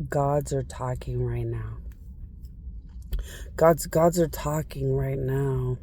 gods are talking right now. Gods are talking right now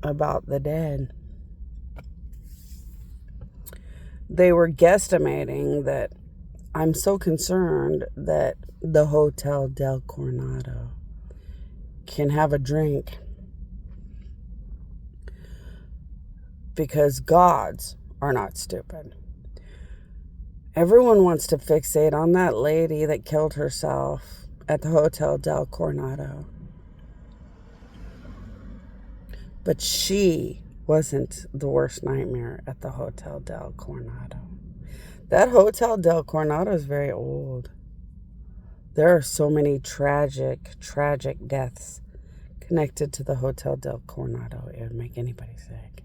about the dead. They were guesstimating that I'm so concerned that the Hotel del Coronado can have a drink because gods are not stupid. Everyone wants to fixate on that lady that killed herself at the Hotel del Coronado. But she wasn't the worst nightmare at the Hotel del Coronado. That Hotel del Coronado is very old. There are so many tragic deaths connected to the Hotel del Coronado. It would make anybody sick.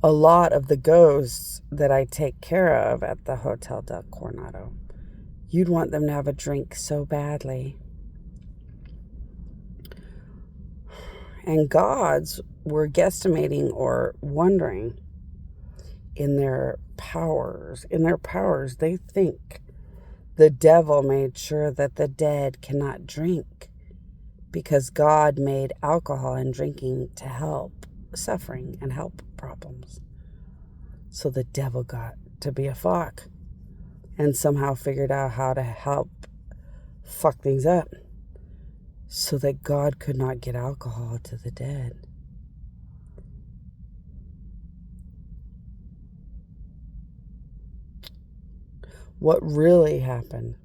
A lot of the ghosts that I take care of at the Hotel del Coronado, you'd want them to have a drink so badly. And gods were guesstimating or wondering in their powers. They think the devil made sure that the dead cannot drink because God made alcohol and drinking to help suffering and help problems. So the devil got to be a fuck and somehow figured out how to help fuck things up so that God could not get alcohol to the dead. What really happened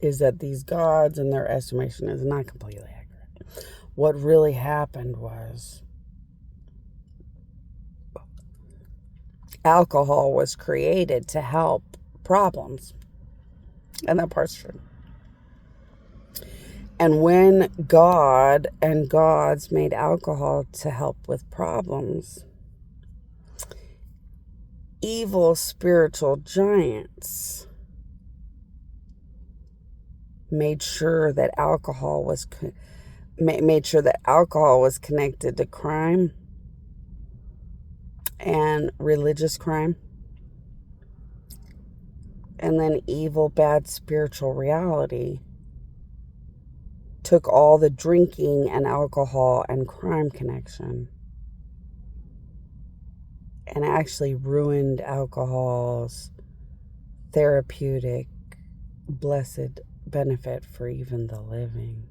is that these gods and their estimation is not completely accurate. What really happened was alcohol was created to help problems. And that part's true. And when God and gods made alcohol to help with problems, evil spiritual giants made sure that alcohol was connected to crime and religious crime, and then evil, bad spiritual reality took all the drinking and alcohol and crime connection and actually ruined alcohol's therapeutic, blessed benefit for even the living.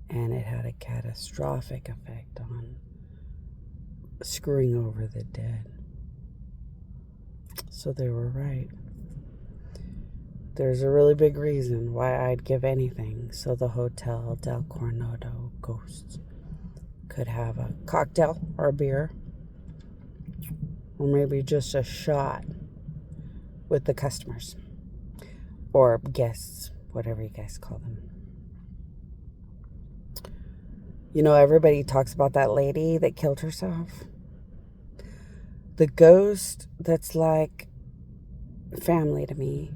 And it had a catastrophic effect on screwing over the dead. So they were right. There's a really big reason why I'd give anything so the Hotel del Coronado ghosts could have a cocktail or a beer, or maybe just a shot with the customers or guests, whatever you guys call them. You know, everybody talks about that lady that killed herself. The ghost that's like family to me.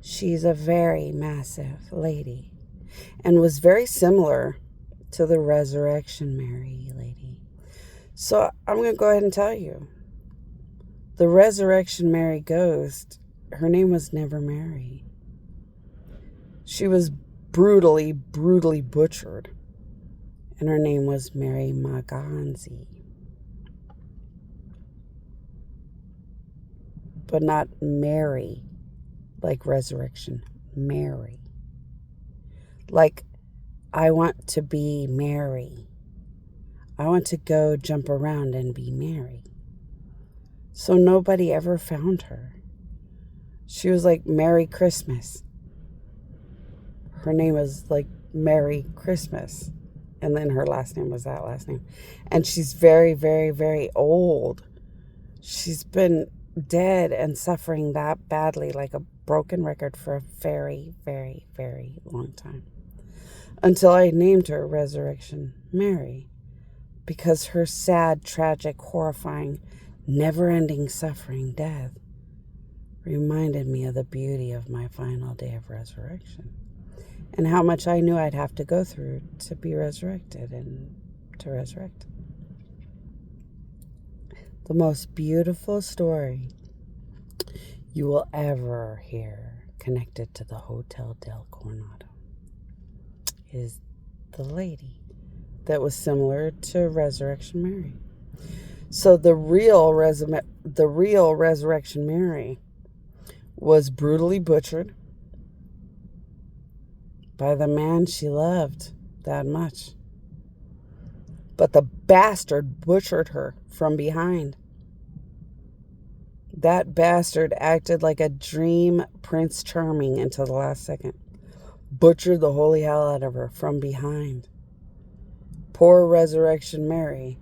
She's a very massive lady and was very similar to the Resurrection Mary lady. So I'm going to go ahead and tell you. The Resurrection Mary ghost, her name was never Mary. She was brutally butchered. And her name was Mary Maganzi. But not Mary, like resurrection. Mary. Like, I want to be Mary. I want to go jump around and be Mary. So nobody ever found her. She was like Merry Christmas. Her name was like Merry Christmas. And then her last name was that last name. And she's very old. She's been dead and suffering that badly, like a broken record, for a very long time. Until I named her Resurrection Mary. Because her sad, tragic, horrifying, never-ending suffering death reminded me of the beauty of my final day of resurrection. And how much I knew I'd have to go through to be resurrected and to resurrect. The most beautiful story you will ever hear connected to the Hotel del Coronado is the lady that was similar to Resurrection Mary. So the real Resurrection Mary was brutally butchered by the man she loved that much. But the bastard butchered her from behind. That bastard acted like a dream Prince Charming until the last second. Butchered the holy hell out of her from behind. Poor Resurrection Mary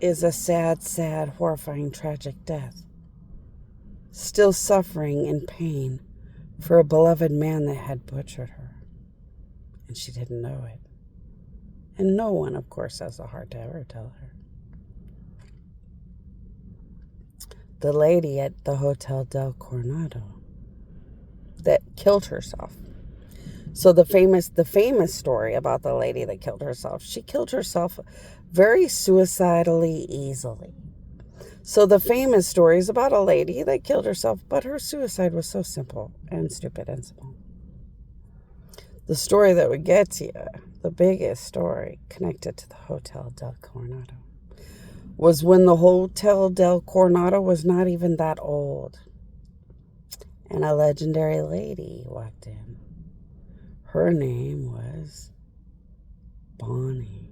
is a sad, sad, horrifying, tragic death. Still suffering in pain for a beloved man that had butchered her. And she didn't know it. And no one, of course, has the heart to ever tell her. The lady at the Hotel del Coronado that killed herself. So the famous story about the lady that killed herself, she killed herself very suicidally easily. So the famous story is about a lady that killed herself, but her suicide was so simple and stupid and small. The story that would get to you, the biggest story connected to the Hotel del Coronado, was when the Hotel del Coronado was not even that old. And a legendary lady walked in. Her name was Bonnie.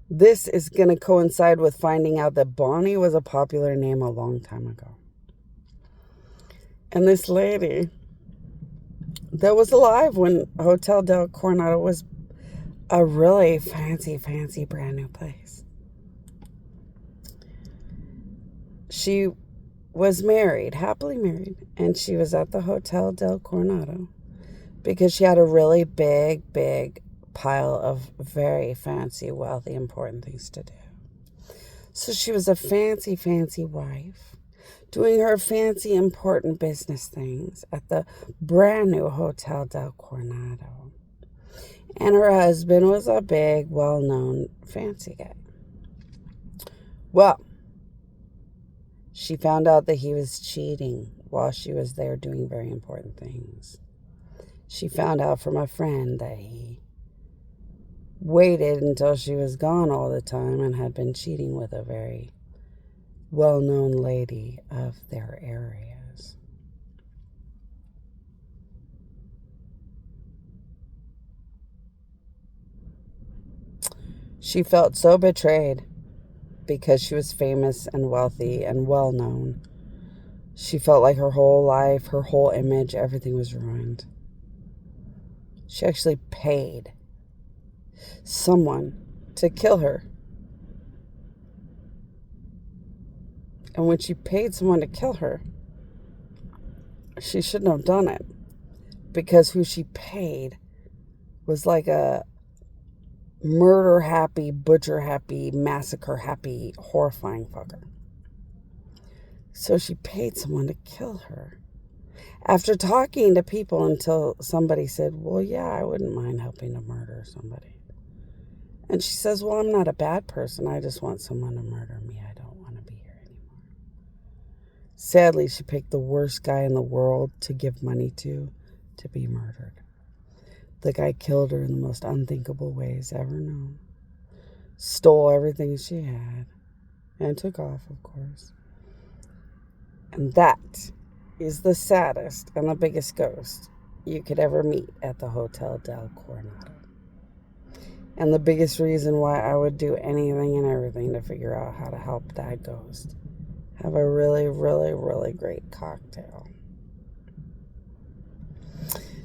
This is going to coincide with finding out that Bonnie was a popular name a long time ago. And this lady that was alive when Hotel del Coronado was a really fancy brand new place. She was married, happily married, and she was at the Hotel del Coronado because she had a really big pile of very fancy, wealthy, important things to do. So she was a fancy wife doing her fancy, important business things at the brand new Hotel del Coronado. And her husband was a big, well-known, fancy guy. Well, she found out that he was cheating while she was there doing very important things. She found out from a friend that he waited until she was gone all the time and had been cheating with a very well-known lady of their areas. She felt so betrayed because she was famous and wealthy and well-known. She felt like her whole life, her whole image, everything was ruined. She actually paid someone to kill her. And when she paid someone to kill her, she shouldn't have done it, because who she paid was like a murder-happy, butcher-happy, massacre-happy, horrifying fucker. So she paid someone to kill her. After talking to people until somebody said, well, yeah, I wouldn't mind helping to murder somebody. And she says, well, I'm not a bad person. I just want someone to murder me. I don't want to be here anymore. Sadly, she picked the worst guy in the world to give money to be murdered. The guy killed her in the most unthinkable ways ever known. Stole everything she had and took off, of course. And that is the saddest and the biggest ghost you could ever meet at the Hotel del Coronado. And the biggest reason why I would do anything and everything to figure out how to help that ghost have a really, really, really great cocktail.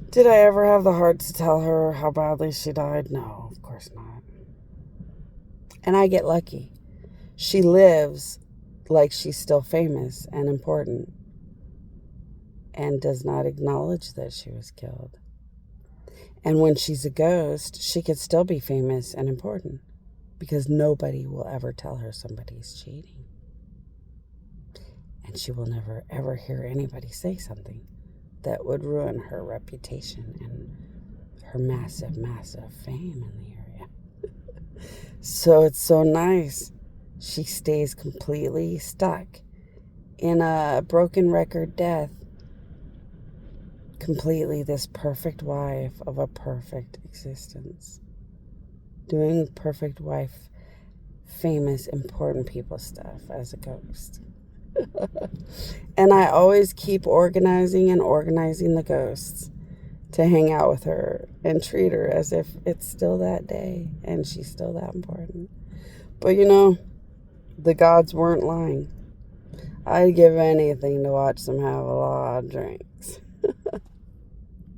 Did I ever have the heart to tell her how badly she died? No, of course not. And I get lucky. She lives like she's still famous and important and does not acknowledge that she was killed. And when she's a ghost, she could still be famous and important because nobody will ever tell her somebody's cheating. And she will never, ever hear anybody say something that would ruin her reputation and her massive fame in the area. So it's so nice. She stays completely stuck in a broken record death. Completely this perfect wife of a perfect existence. Doing perfect wife, famous, important people stuff as a ghost. And I always keep organizing and organizing the ghosts to hang out with her and treat her as if it's still that day and she's still that important. But the gods weren't lying. I'd give anything to watch them have a lot of drinks.